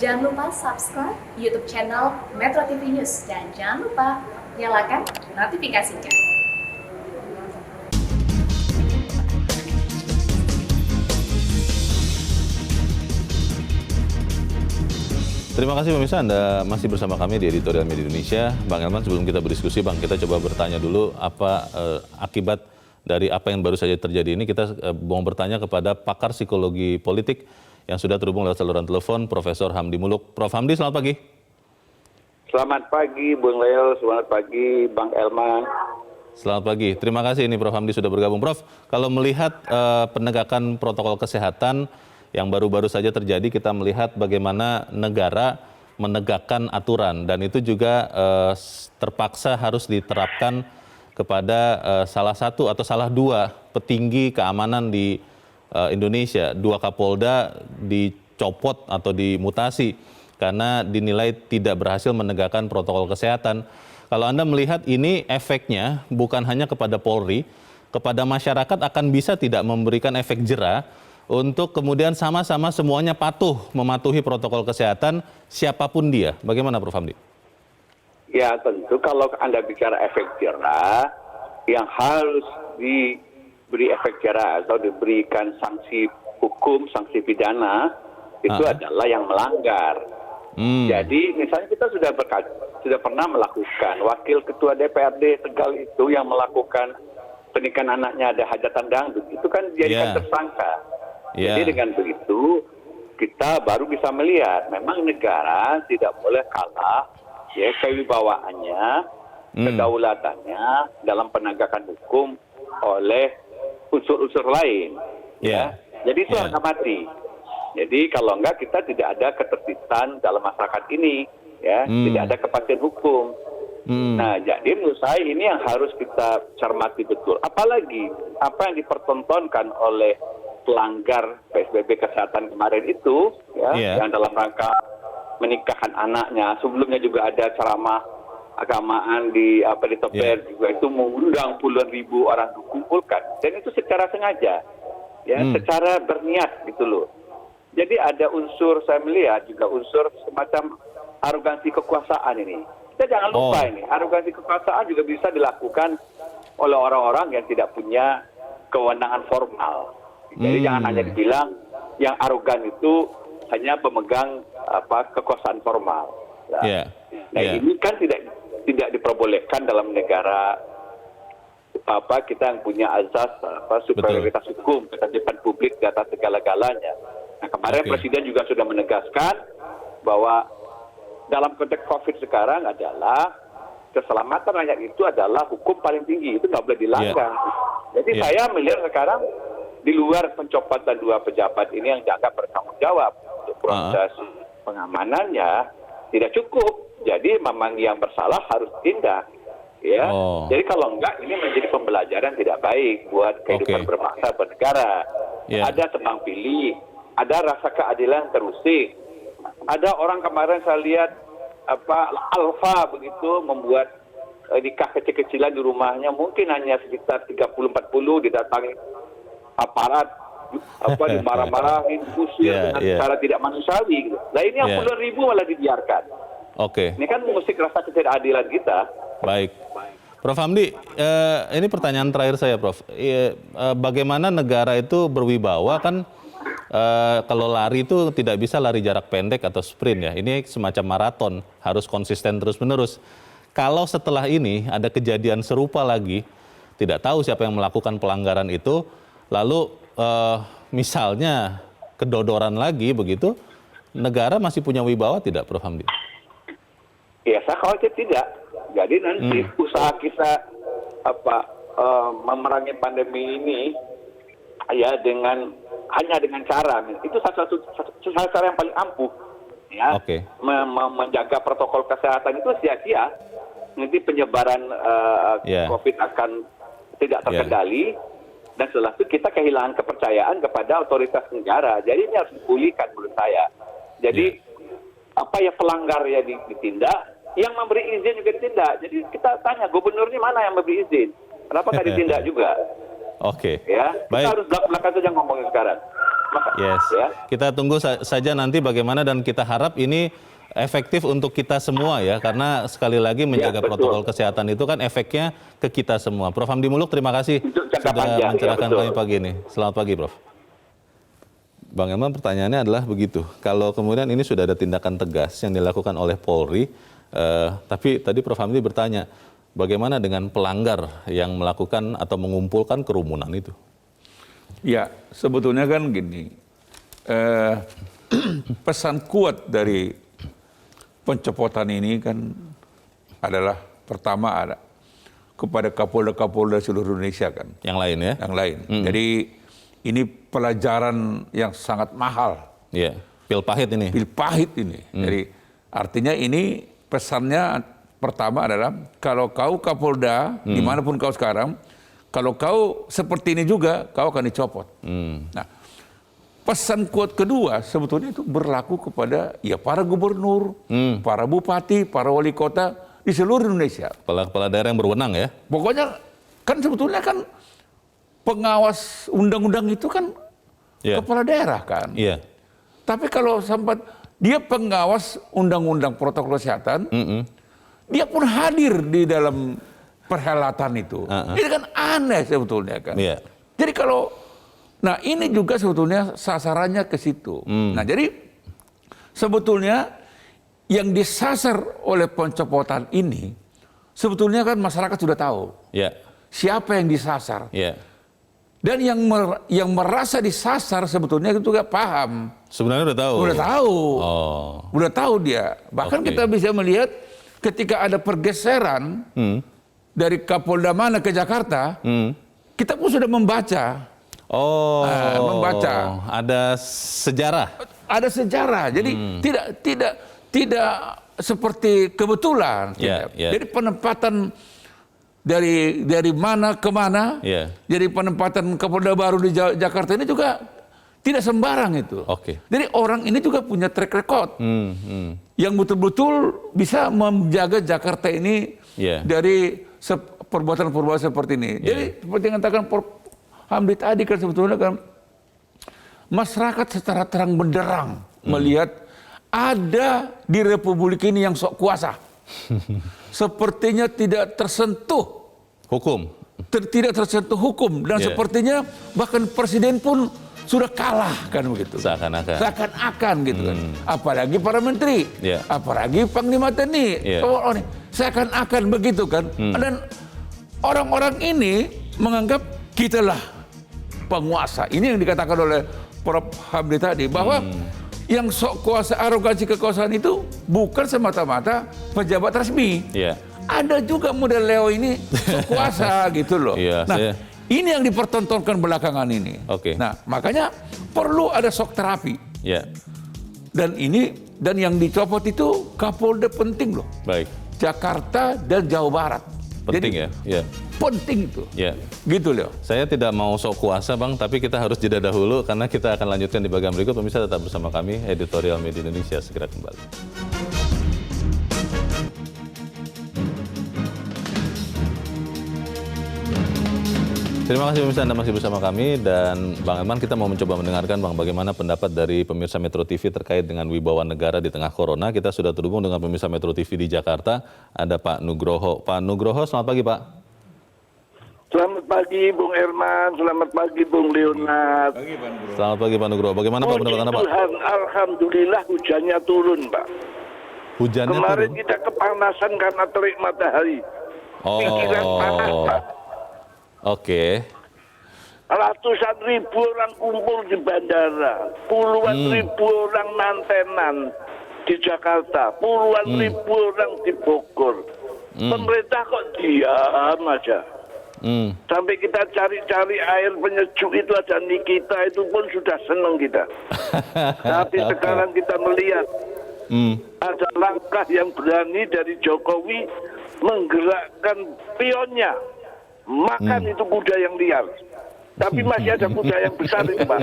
Jangan lupa subscribe YouTube channel Metro TV News dan jangan lupa nyalakan notifikasinya. Terima kasih pemirsa, Anda masih bersama kami di Editorial Media Indonesia. Bang Elman, sebelum kita berdiskusi, Bang, kita coba bertanya dulu apa akibat dari apa yang baru saja terjadi ini. Kita mau bertanya kepada pakar psikologi politik yang sudah terhubung lewat saluran telepon, Profesor Hamdi Muluk. Prof. Hamdi, selamat pagi. Selamat pagi, Bung Leo. Selamat pagi, Bang Elman. Selamat pagi. Terima kasih ini Prof. Hamdi sudah bergabung. Prof, kalau melihat penegakan protokol kesehatan yang baru-baru saja terjadi, kita melihat bagaimana negara menegakkan aturan dan itu juga terpaksa harus diterapkan kepada salah satu atau salah dua petinggi keamanan di Indonesia. Dua Kapolda dicopot atau dimutasi karena dinilai tidak berhasil menegakkan protokol kesehatan. Kalau Anda melihat ini efeknya bukan hanya kepada Polri, kepada masyarakat akan bisa tidak memberikan efek jera untuk kemudian sama-sama semuanya mematuhi protokol kesehatan siapapun dia. Bagaimana Prof. Hamdi? Ya tentu kalau Anda bicara efek jera, yang harus diberi efek jera atau diberikan sanksi hukum, sanksi pidana, itu adalah yang melanggar. Jadi misalnya kita sudah pernah melakukan, Wakil Ketua DPRD Tegal itu yang melakukan pernikahan anaknya ada hajatan dangdut, itu kan dijadikan tersangka. Jadi dengan begitu kita baru bisa melihat memang negara tidak boleh kalah ya kewibawaannya, kedaulatannya dalam penegakan hukum oleh unsur-unsur lain. Ya. Jadi itu harga mati. Jadi kalau enggak kita tidak ada ketertiban dalam masyarakat ini, ya, tidak ada kepastian hukum. Nah, jadi menurut saya ini yang harus kita cermati betul. Apalagi apa yang dipertontonkan oleh pelanggar PSBB kesehatan kemarin itu, ya, yang dalam rangka menikahkan anaknya. Sebelumnya juga ada ceramah agamaan di Toper juga itu mengundang puluhan ribu orang dikumpulkan. Dan itu secara sengaja, ya, secara berniat gitu loh. Jadi ada unsur, saya melihat juga unsur semacam arogansi kekuasaan ini. Kita jangan lupa ini, arogansi kekuasaan juga bisa dilakukan oleh orang-orang yang tidak punya kewenangan formal. Jadi jangan hanya dibilang yang arogan itu hanya pemegang kekuasaan formal. Ini kan tidak diperbolehkan dalam negara kita yang punya azas superioritas hukum, ketertiban publik di atas segala-galanya. Nah, kemarin Presiden juga sudah menegaskan bahwa dalam konteks COVID sekarang adalah keselamatan rakyat itu adalah hukum paling tinggi, itu nggak boleh dilanggar. Jadi saya melihat sekarang di luar pencopotan dua pejabat ini yang dianggap bertanggung jawab untuk proses pengamanannya tidak cukup. Jadi memang yang bersalah harus tindak. Ya. Jadi kalau enggak ini menjadi pembelajaran tidak baik buat kehidupan berbangsa bernegara. Ada tebang pilih, ada rasa keadilan terusik. Ada orang kemarin saya lihat alfa begitu membuat nikah kecil-kecilan di rumahnya, mungkin hanya sekitar 30-40 didatangi aparat dimarah-marahin, kusir dengan cara tidak manusiawi gitu. Nah ini yang puluhan ribu malah dibiarkan. Ini kan musik rasa ketidakadilan kita. Baik. Prof. Hamdi, ini pertanyaan terakhir saya, Prof. Bagaimana negara itu berwibawa kan kalau lari itu tidak bisa lari jarak pendek atau sprint ya. Ini semacam maraton, harus konsisten terus-menerus. Kalau setelah ini ada kejadian serupa lagi, tidak tahu siapa yang melakukan pelanggaran itu, lalu misalnya kedodoran lagi begitu, negara masih punya wibawa tidak, Prof. Hamdi? Ya, saya khawatir tidak. Jadi nanti usaha kita memerangi pandemi ini ya hanya dengan cara itu salah cara yang paling ampuh ya. Menjaga protokol kesehatan itu sia-sia. Nanti penyebaran COVID akan tidak terkendali. Dan setelah itu kita kehilangan kepercayaan kepada otoritas negara. Jadi ini harus dipulihkan menurut saya. Jadi apa ya pelanggar ya ditindak, yang memberi izin juga ditindak. Jadi kita tanya gubernur ini mana yang memberi izin? Kenapa nggak ditindak juga? Oke. Ya, baik. Kita harus belak-belakan saja ngomongin sekarang. Yes. Ya. Kita tunggu saja nanti bagaimana dan kita harap ini efektif untuk kita semua ya, karena sekali lagi menjaga betul. protokol kesehatan itu kan efeknya ke kita semua. Prof. Hamdi Muluk, terima kasih Untuk jangka sudah panjang, mencerahkan ya, betul. kami pagi ini. Selamat pagi, Prof. Bang Elman, pertanyaannya adalah begitu. Kalau kemudian ini sudah ada tindakan tegas yang dilakukan oleh Polri, tapi tadi Prof. Hamdi bertanya, bagaimana dengan pelanggar yang melakukan atau mengumpulkan kerumunan itu? Ya, sebetulnya kan gini, pesan kuat dari pencopotan ini kan adalah pertama ada kepada Kapolda-Kapolda seluruh Indonesia kan. Yang lain ya? Yang lain. Jadi ini pelajaran yang sangat mahal. Iya, pil pahit ini. Pil pahit ini. Jadi artinya ini pesannya pertama adalah kalau kau Kapolda dimanapun kau sekarang, kalau kau seperti ini juga kau akan dicopot. Nah, pesan kuat kedua sebetulnya itu berlaku kepada ya para gubernur, para bupati, para wali kota di seluruh Indonesia. Kepala daerah yang berwenang ya? Pokoknya kan sebetulnya kan pengawas undang-undang itu kan kepala daerah kan. Iya. Tapi kalau sempat dia pengawas undang-undang protokol kesehatan, dia pun hadir di dalam perhelatan itu. Ini kan aneh sebetulnya kan. Iya. Jadi kalau, nah ini juga sebetulnya sasarannya ke situ. Nah jadi sebetulnya yang disasar oleh pencopotan ini, sebetulnya kan masyarakat sudah tahu. Iya. Siapa yang disasar. Iya. Dan yang merasa disasar sebetulnya itu juga paham. Sebenarnya udah tahu. Udah tahu. Oh. Udah tahu dia. Bahkan kita bisa melihat ketika ada pergeseran dari Kapolda mana ke Jakarta, kita pun sudah membaca. Oh. Membaca. Ada sejarah. Ada sejarah. Jadi tidak seperti kebetulan. Jadi penempatan dari mana ke mana. Jadi penempatan Kapolda baru di Jakarta ini juga tidak sembarang itu. Jadi orang ini juga punya track record yang betul-betul bisa menjaga Jakarta ini dari perbuatan-perbuatan seperti ini. Jadi seperti yang katakan Prof. Hamdi tadi kan sebetulnya kan masyarakat secara terang benderang melihat ada di Republik ini yang sok kuasa. Sepertinya tidak tersentuh hukum. Tidak tersentuh hukum dan sepertinya bahkan presiden pun sudah kalah kan begitu. Seakan-akan gitu kan. Apalagi para menteri, apalagi Panglima TNI. Seakan-akan begitu kan. Dan orang-orang ini menganggap kitalah penguasa. Ini yang dikatakan oleh Prof. Hamdi tadi bahwa yang sok kuasa, arogansi kekuasaan itu bukan semata-mata pejabat resmi. Ada juga model Leo ini sok kuasa gitu loh. Nah, ini yang dipertontonkan belakangan ini. Nah, makanya perlu ada shock terapi. Dan yang dicopot itu Kapolda penting loh. Jakarta dan Jawa Barat. Penting. Jadi, penting itu. Gitu loh. Saya tidak mau sok kuasa Bang, tapi kita harus jeda dahulu karena kita akan lanjutkan di bagian berikut. Pemirsa tetap bersama kami, Editorial Media Indonesia segera kembali. Terima kasih pemirsa, Anda masih bersama kami dan Bang Elman, kita mau mencoba mendengarkan Bang bagaimana pendapat dari pemirsa Metro TV terkait dengan wibawa negara di tengah corona. Kita sudah terhubung dengan pemirsa Metro TV di Jakarta, ada Pak Nugroho. Pak Nugroho, selamat pagi Pak. Selamat pagi Bung Herman, selamat pagi Bung Leonard. Selamat pagi Pak Nugroho, bagaimana Pak pendapat Anda Pak? Tuhan, alhamdulillah hujannya turun Pak. Hujannya kemarin turun? Kita kepanasan karena terik matahari. Pikiran panas Pak. Ratusan ribu orang kumpul di bandara, puluhan ribu orang mantenan di Jakarta, puluhan ribu orang di Bogor. Pemerintah kok diam aja. Sampai kita cari-cari air penyejuk itu aja, Nikita itu pun sudah senang kita. Tapi sekarang kita melihat ada langkah yang berani dari Jokowi menggerakkan pionnya. Makan itu kuda yang liar. Tapi masih ada kuda yang besar ini Pak.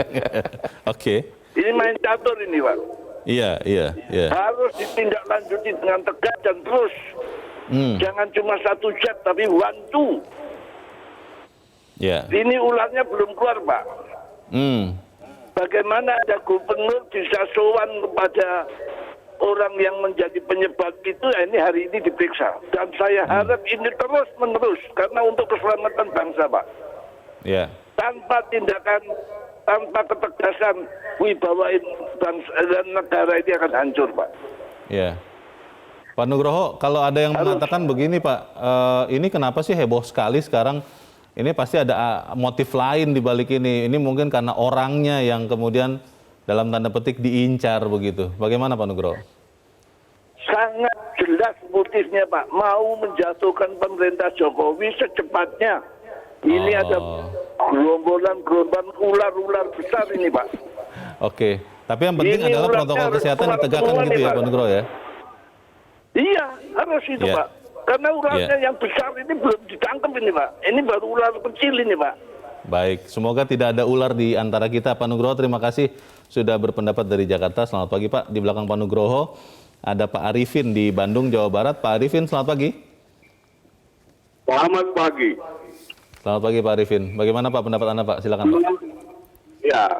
Ini main catur ini Pak. Iya. Harus ditindaklanjuti dengan tegas dan terus. Jangan cuma satu jet tapi one two. Ini ularnya belum keluar Pak. bagaimana ada gubernur bisa sowan kepada orang yang menjadi penyebab itu, ini hari ini diperiksa. Dan saya harap ini terus menerus karena untuk keselamatan bangsa, Pak. Ya. Tanpa tindakan, tanpa ketegasan, wibawa bangsa dan negara ini akan hancur, Pak. Ya. Pak Nugroho, kalau ada yang mengatakan begini, Pak, ini kenapa sih heboh sekali sekarang? Ini pasti ada motif lain di balik ini. Ini mungkin karena orangnya yang kemudian dalam tanda petik diincar begitu. Bagaimana Pak Nugroho? Sangat jelas motifnya, Pak. Mau menjatuhkan pemerintah Jokowi secepatnya. Ini ada gerombolan ular-ular besar ini, Pak. Oke, tapi yang penting adalah protokol kesehatan ditegakkan gitu ya, Pak Nugroho ya? Iya, harus itu, Pak. Karena ularnya yang besar ini belum ditangkap ini, Pak. Ini baru ular kecil ini, Pak. Baik, semoga tidak ada ular di antara kita. Pak Nugroho, terima kasih sudah berpendapat dari Jakarta. Selamat pagi, Pak. Di belakang Pak Nugroho ada Pak Arifin di Bandung, Jawa Barat. Pak Arifin, selamat pagi. Selamat pagi. Selamat pagi, Pak Arifin. Bagaimana Pak pendapat Anda, Pak? Silakan, Pak. Ya,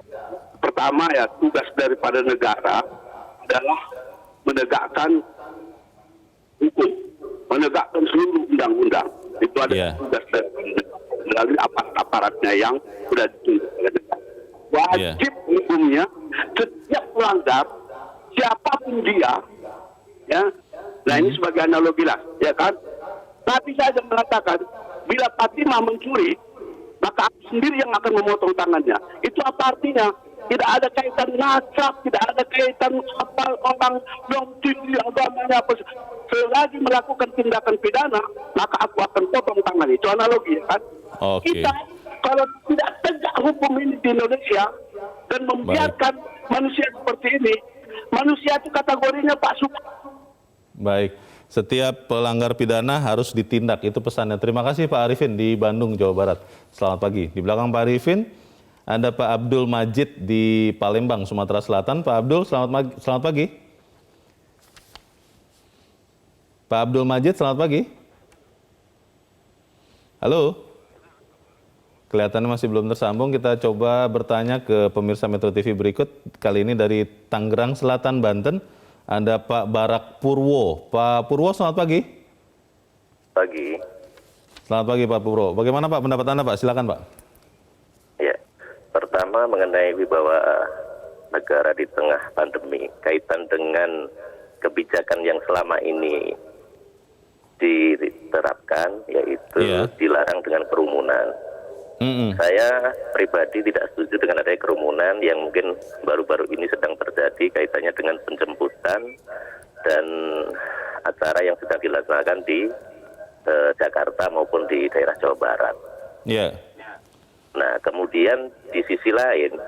pertama ya tugas daripada negara adalah menegakkan hukum, menegakkan seluruh undang-undang. Itu adalah tugas dari aparat-aparatnya yang sudah ditunjuk oleh negara. Wajib hukumnya setiap pelanggar, siapapun dia, ya. Nah ini sebagai analogi lah, ya kan? Tapi saya mengatakan, bila Fatimah mencuri, maka aku sendiri yang akan memotong tangannya. Itu apa artinya? Tidak ada kaitan nasab, tidak ada kaitan apa orang yang tinggi agamanya apa. Selagi melakukan tindakan pidana, maka aku akan potong tangan. Itu analogi, kan? Kita kalau tidak tegak hukum ini di Indonesia dan membiarkan manusia seperti ini, manusia itu kategorinya Pak Suka. Baik, setiap pelanggar pidana harus ditindak, itu pesannya. Terima kasih Pak Arifin di Bandung, Jawa Barat. Selamat pagi. Di belakang Pak Arifin ada Pak Abdul Majid di Palembang, Sumatera Selatan. Pak Abdul, selamat pagi. Pak Abdul Majid, selamat pagi. Halo. Kelihatannya masih belum tersambung. Kita coba bertanya ke pemirsa Metro TV berikut. Kali ini dari Tangerang Selatan, Banten. Ada Pak Barak Purwo. Pak Purwo, selamat pagi. Pagi. Selamat pagi Pak Purwo. Bagaimana Pak pendapat Anda, Pak? Silakan Pak. Ya, pertama mengenai wibawa negara di tengah pandemi, kaitan dengan kebijakan yang selama ini diterapkan, yaitu dilarang dengan kerumunan. Saya pribadi tidak setuju dengan adanya kerumunan yang mungkin baru-baru ini sedang terjadi kaitannya dengan penjemputan dan acara yang sedang dilaksanakan di Jakarta maupun di daerah Jawa Barat. Nah, kemudian di sisi lain,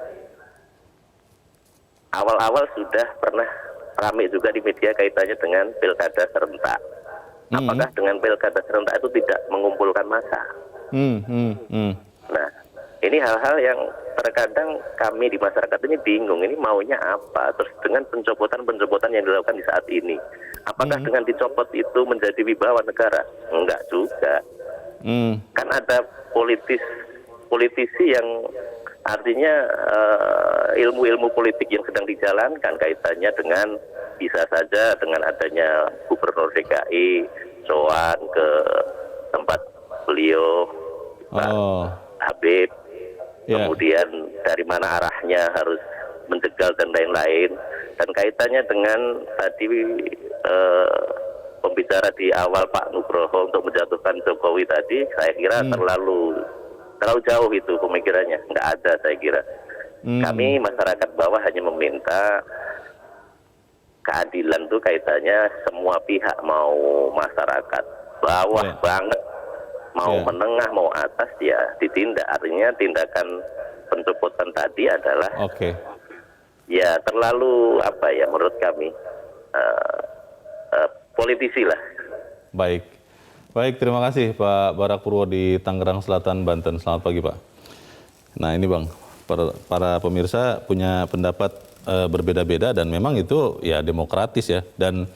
awal-awal sudah pernah ramai juga di media kaitannya dengan pilkada serentak. Apakah dengan pilkada serentak itu tidak mengumpulkan massa? Nah, ini hal-hal yang terkadang kami di masyarakat ini bingung, ini maunya apa? Terus dengan pencopotan-pencopotan yang dilakukan di saat ini, apakah dengan dicopot itu menjadi wibawa negara? Enggak juga. Kan ada politisi yang artinya ilmu-ilmu politik yang sedang dijalankan kaitannya dengan bisa saja dengan adanya Gubernur DKI sowan ke tempat beliau Pak Habib, kemudian dari mana arahnya harus menjegal dan lain-lain, dan kaitannya dengan tadi pembicara di awal Pak Nugroho untuk menjatuhkan Jokowi tadi, saya kira terlalu jauh itu pemikirannya, nggak ada saya kira. Kami masyarakat bawah hanya meminta keadilan itu kaitannya semua pihak, mau masyarakat bawah banget, mau menengah, mau atas, ya ditindak. Artinya tindakan pencopotan tadi adalah ya terlalu apa ya menurut kami politisi lah. Baik, terima kasih Pak Barak Purwo di Tangerang Selatan, Banten. Selamat pagi Pak. Nah ini Bang, para pemirsa punya pendapat berbeda-beda dan memang itu ya demokratis ya. Dan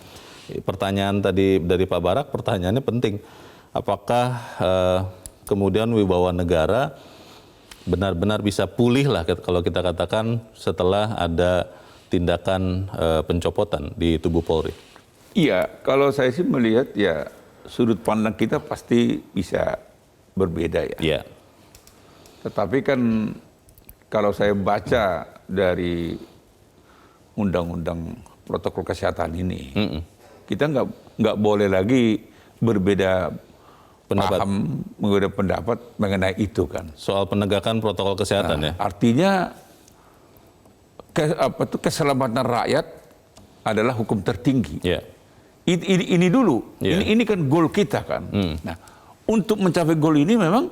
pertanyaan tadi dari Pak Barak, pertanyaannya penting. Apakah kemudian wibawa negara benar-benar bisa pulih lah kalau kita katakan setelah ada tindakan pencopotan di tubuh Polri? Iya, kalau saya sih melihat ya sudut pandang kita pasti bisa berbeda ya. Iya. Tetapi kan kalau saya baca dari undang-undang protokol kesehatan ini, kita nggak boleh lagi berbeda paham, berbeda pendapat mengenai itu kan. Soal penegakan protokol kesehatan ya. Artinya keselamatan rakyat adalah hukum tertinggi. Yeah. Ini dulu, ini kan goal kita kan. Nah, untuk mencapai goal ini memang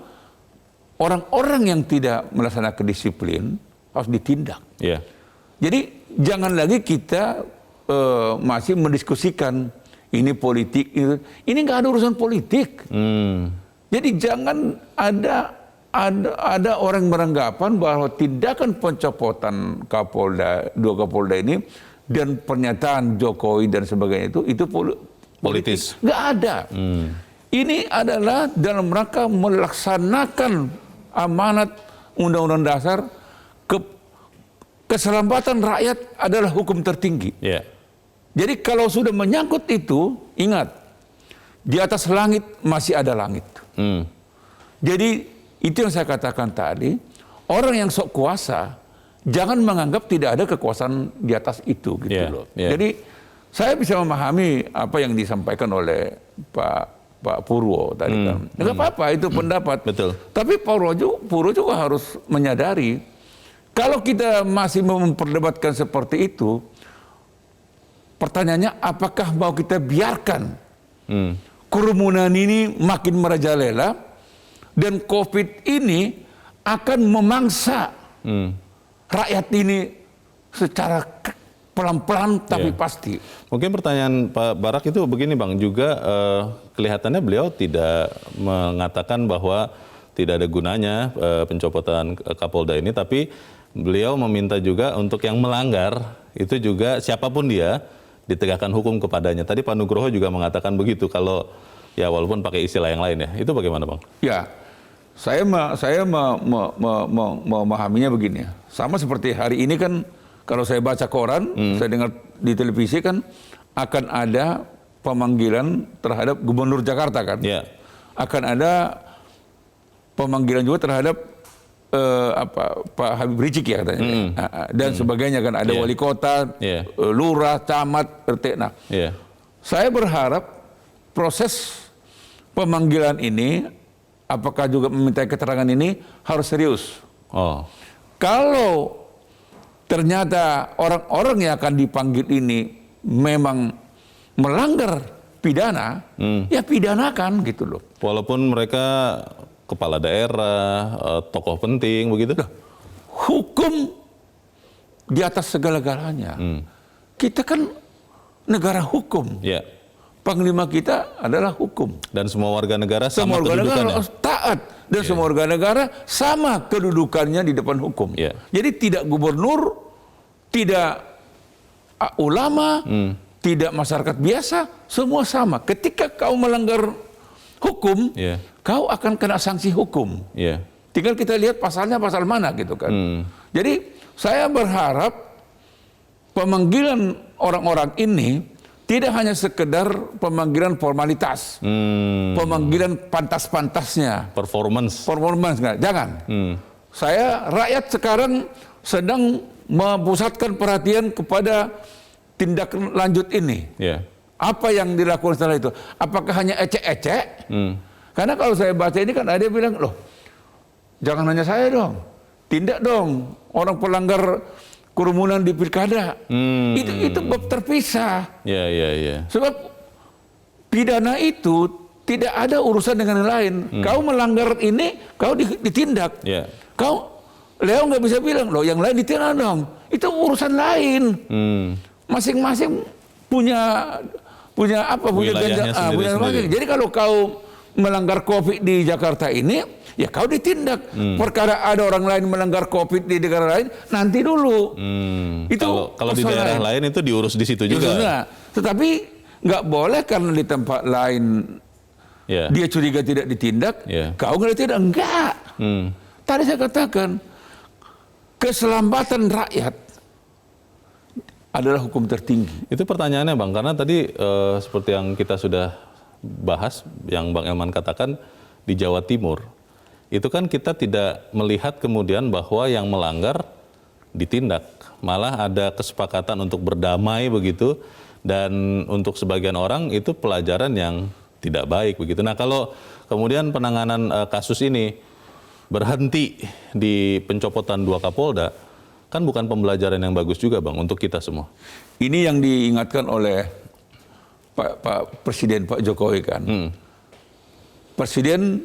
orang-orang yang tidak melaksanakan disiplin harus ditindak. Yeah. Jadi jangan lagi kita masih mendiskusikan ini politik, ini nggak ada urusan politik. Jadi jangan ada orang beranggapan bahwa tindakan pencopotan dua Kapolda ini dan pernyataan Jokowi dan sebagainya itu politis. Nggak ada. Ini adalah dalam rangka melaksanakan amanat Undang-Undang Dasar, keselamatan rakyat adalah hukum tertinggi. Yeah. Jadi kalau sudah menyangkut itu, ingat, di atas langit masih ada langit. Jadi itu yang saya katakan tadi, orang yang sok kuasa, jangan menganggap tidak ada kekuasaan di atas itu gitu loh. Jadi saya bisa memahami apa yang disampaikan oleh Pak Purwo tadi kan. Nggak apa-apa itu pendapat. Betul. Tapi Purwo juga harus menyadari kalau kita masih memperdebatkan seperti itu, pertanyaannya apakah mau kita biarkan kerumunan ini makin merajalela dan COVID ini akan memangsa rakyat ini secara pelan-pelan tapi pasti. Mungkin pertanyaan Pak Barak itu begini Bang, juga kelihatannya beliau tidak mengatakan bahwa tidak ada gunanya pencopotan Kapolda ini, tapi beliau meminta juga untuk yang melanggar itu juga siapapun dia ditegakkan hukum kepadanya. Tadi Pak Nugroho juga mengatakan begitu, kalau ya walaupun pakai istilah yang lain ya. Itu bagaimana Bang? Ya, saya memahaminya begini. Sama seperti hari ini kan kalau saya baca koran, saya dengar di televisi kan akan ada pemanggilan terhadap Gubernur Jakarta kan. Yeah. Akan ada pemanggilan juga terhadap Pak Habib Rizik ya katanya. Dan sebagainya kan, ada wali kota, lurah, camat, RT. Nah, saya berharap proses pemanggilan ini, apakah juga meminta keterangan ini harus serius. Kalau ternyata orang-orang yang akan dipanggil ini memang melanggar pidana, ya pidanakan gitu loh. Walaupun mereka kepala daerah, tokoh penting begitu? Hukum di atas segala-galanya. Kita kan negara hukum. Yeah. Panglima kita adalah hukum. Dan semua warga negara Semua sama warga negara kedudukannya. harus taat. Dan semua warga negara sama kedudukannya di depan hukum. Yeah. Jadi tidak gubernur, tidak ulama, tidak masyarakat biasa, semua sama. Ketika kau melanggar hukum, kau akan kena sanksi hukum. Tinggal kita lihat pasalnya pasal mana gitu kan. Jadi saya berharap pemanggilan orang-orang ini tidak hanya sekedar pemanggilan formalitas, pemanggilan pantas-pantasnya, performance nggak, jangan. Rakyat sekarang sedang memusatkan perhatian kepada tindak lanjut ini. Apa yang dilakukan setelah itu? Apakah hanya ecek-ecek? Karena kalau saya baca ini kan ada yang bilang, loh, jangan hanya saya dong, tindak dong orang pelanggar kerumunan di pilkada. Itu bab terpisah. Sebab pidana itu tidak ada urusan dengan yang lain. Kau melanggar ini, kau ditindak. Leo nggak bisa bilang, loh yang lain ditindak dong. Itu urusan lain. Masing-masing punya wilayahnya sendiri-sendiri. Jadi kalau kau melanggar COVID di Jakarta ini, ya kau ditindak. Perkara ada orang lain melanggar COVID di negara lain, nanti dulu. Itu kalau di daerah lain itu diurus di situ juga. Tetapi nggak boleh karena di tempat lain dia curiga tidak ditindak, kau nggak ditindak, enggak. Tadi saya katakan, keselamatan rakyat adalah hukum tertinggi. Itu pertanyaannya Bang, karena tadi seperti yang kita sudah bahas, yang Bang Elman katakan di Jawa Timur, itu kan kita tidak melihat kemudian bahwa yang melanggar ditindak. Malah ada kesepakatan untuk berdamai begitu, dan untuk sebagian orang itu pelajaran yang tidak baik begitu. Nah kalau kemudian penanganan kasus ini berhenti di pencopotan 2 Kapolda, kan bukan pembelajaran yang bagus juga Bang untuk kita semua. Ini yang diingatkan oleh Pak Presiden Pak Jokowi kan. Presiden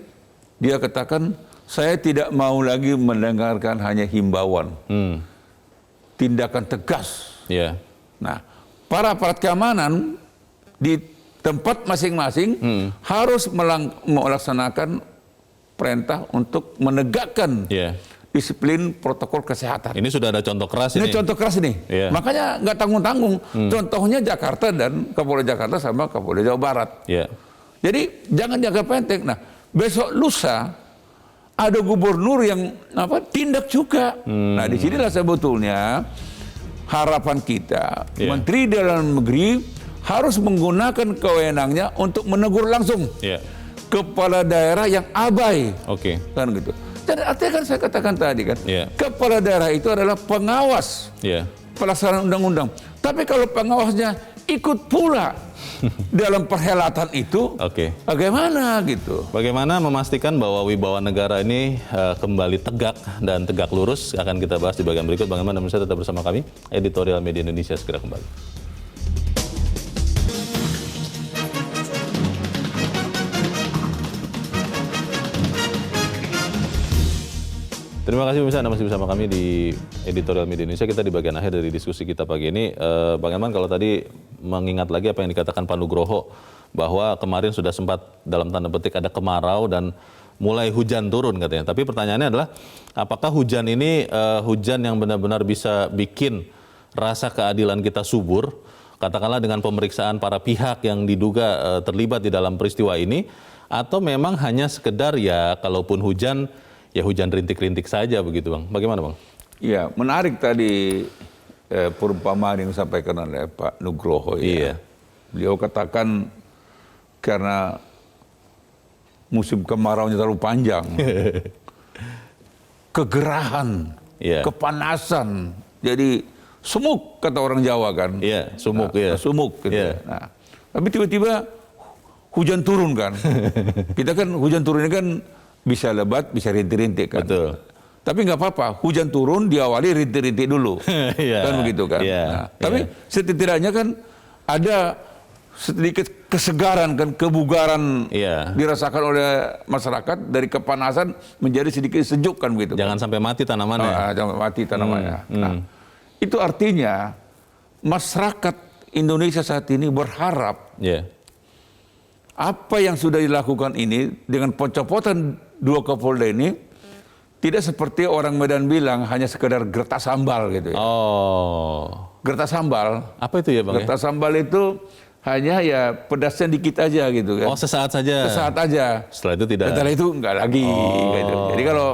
dia katakan, saya tidak mau lagi mendengarkan hanya himbauan. Tindakan tegas. Yeah. Nah, para aparat keamanan di tempat masing-masing harus melaksanakan perintah untuk menegakkan disiplin protokol kesehatan. Ini sudah ada contoh keras ini. Ini contoh keras ini. Yeah. Makanya nggak tanggung-tanggung. Contohnya Jakarta dan Kapolda Jakarta sama Kapolda Jawa Barat. Yeah. Jadi jangan jaga penteng. Nah, besok lusa ada gubernur yang tindak juga. Nah, disinilah sebetulnya harapan kita, Menteri Dalam Negeri harus menggunakan kewenangannya untuk menegur langsung kepala daerah yang abai. Kan gitu. Dan artinya kan saya katakan tadi kan, kepala daerah itu adalah pengawas pelaksanaan undang-undang. Tapi kalau pengawasnya ikut pula dalam perhelatan itu, bagaimana gitu? Bagaimana memastikan bahwa wibawa negara ini kembali tegak dan tegak lurus, akan kita bahas di bagian berikut. Bang Elman dan pemirsa tetap bersama kami. Editorial Media Indonesia segera kembali. Terima kasih pemirsa, Anda masih bersama kami di Editorial Media Indonesia. Kita di bagian akhir dari diskusi kita pagi ini. Bang Elman, kalau tadi mengingat lagi apa yang dikatakan Pak Nugroho, bahwa kemarin sudah sempat dalam tanda petik ada kemarau dan mulai hujan turun katanya. Tapi pertanyaannya adalah, apakah hujan ini hujan yang benar-benar bisa bikin rasa keadilan kita subur, katakanlah dengan pemeriksaan para pihak yang diduga terlibat di dalam peristiwa ini, atau memang hanya sekedar ya kalaupun hujan, ya hujan rintik-rintik saja begitu Bang. Bagaimana Bang? Iya, menarik tadi perumpamaan yang disampaikan oleh Pak Nugroho. Iya. Beliau katakan karena musim kemaraunya terlalu panjang, kegerahan, kepanasan, jadi sumuk kata orang Jawa kan. Iya, sumuk sumuk gitu. Nah, tapi tiba-tiba hujan turun kan. Kita kan hujan turun ini kan bisa lebat, bisa rintik-rintik kan. Betul. Tapi nggak apa-apa, hujan turun diawali rintik-rintik dulu. Kan begitu kan. Nah, tapi setidaknya kan ada sedikit kesegaran kan, kebugaran dirasakan oleh masyarakat, dari kepanasan menjadi sedikit sejuk kan begitu. Jangan sampai mati tanamannya. Jangan mati tanamannya. Nah, itu artinya masyarakat Indonesia saat ini berharap apa yang sudah dilakukan ini dengan pencopotan 2 Kapolda ini tidak seperti orang Medan bilang hanya sekedar gertak sambal gitu ya. Gertak sambal. Apa itu ya Bang? Gertak sambal itu hanya ya pedasnya dikit aja gitu kan. Sesaat saja. Sesaat aja. Setelah itu tidak. Setelah itu enggak lagi. Gitu. Jadi kalau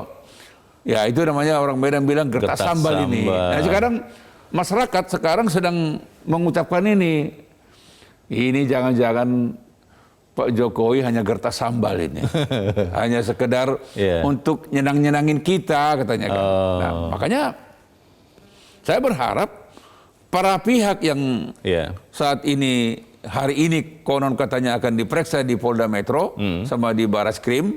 ya itu namanya orang Medan bilang gertak sambal ini. Nah sekarang masyarakat sedang mengucapkan ini. Ini jangan-jangan Pak Jokowi hanya gertak sambal ini. Hanya sekedar untuk nyenang-nyenangin kita katanya kan. Nah, makanya saya berharap para pihak yang saat ini, hari ini konon katanya akan diperiksa di Polda Metro sama di Barreskrim,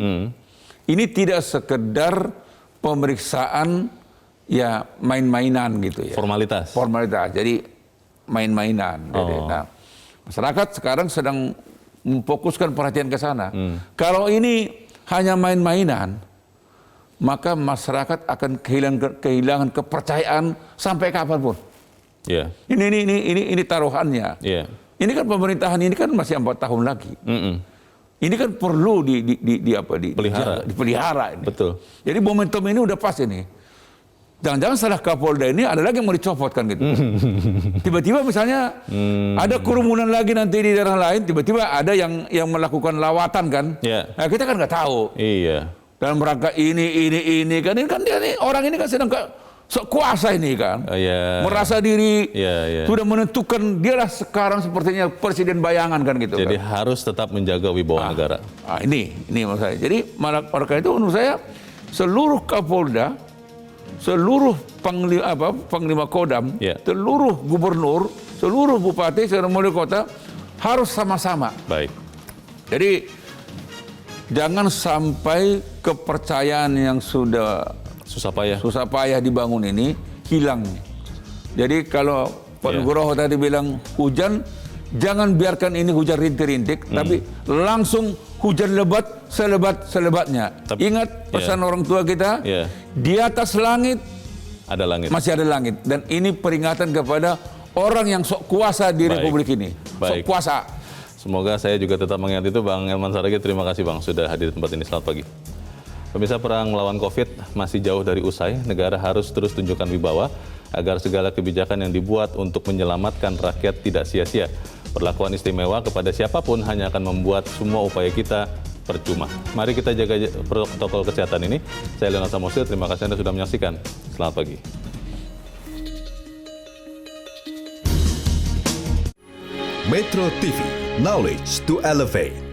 ini tidak sekedar pemeriksaan ya main-mainan gitu ya. Formalitas. Jadi main-mainan. Nah, masyarakat sekarang sedang memfokuskan perhatian ke sana. Kalau ini hanya main-mainan, maka masyarakat akan kehilangan kepercayaan sampai kapanpun. Ini taruhannya. Ini kan pemerintahan ini kan masih 4 tahun lagi. Ini kan perlu dipelihara. Ini. Betul. Jadi momentum ini udah pas ini. Jangan-jangan setelah Kapolda ini ada lagi yang mau dicopot kan gitu. Tiba-tiba misalnya ada kerumunan lagi nanti di daerah lain, tiba-tiba ada yang melakukan lawatan kan. Nah kita kan nggak tahu. Iya. dalam rangka ini kan dia nih orang ini kan sedang sok kuasa ini kan, merasa diri sudah menentukan dialah sekarang sepertinya presiden bayangan kan gitu. Jadi kan. harus tetap menjaga wibawa negara. Ini maksud saya. Jadi oleh itu menurut saya seluruh Kapolda, seluruh Panglima Kodam, seluruh gubernur, seluruh bupati, seluruh wali kota harus sama-sama. Baik. Jadi jangan sampai kepercayaan yang sudah susah payah dibangun ini hilang. Jadi kalau Pak Nugroho tadi bilang hujan, jangan biarkan ini hujan rintik-rintik, tapi langsung hujan lebat selebat-selebatnya. Ingat pesan orang tua kita, di atas langit ada langit. Masih ada langit. Dan ini peringatan kepada orang yang sok kuasa di Republik ini. Sok kuasa. Semoga saya juga tetap mengingat itu. Bang Elman Saragih, terima kasih Bang sudah hadir di tempat ini. Selamat pagi. Pemirsa, perang melawan COVID masih jauh dari usai. Negara harus terus tunjukkan wibawa agar segala kebijakan yang dibuat untuk menyelamatkan rakyat tidak sia-sia. Perlakuan istimewa kepada siapapun hanya akan membuat semua upaya kita percuma. Mari kita jaga protokol kesehatan ini. Saya Leonard Samosil, terima kasih Anda sudah menyaksikan. Selamat pagi. Metro TV, knowledge to elevate.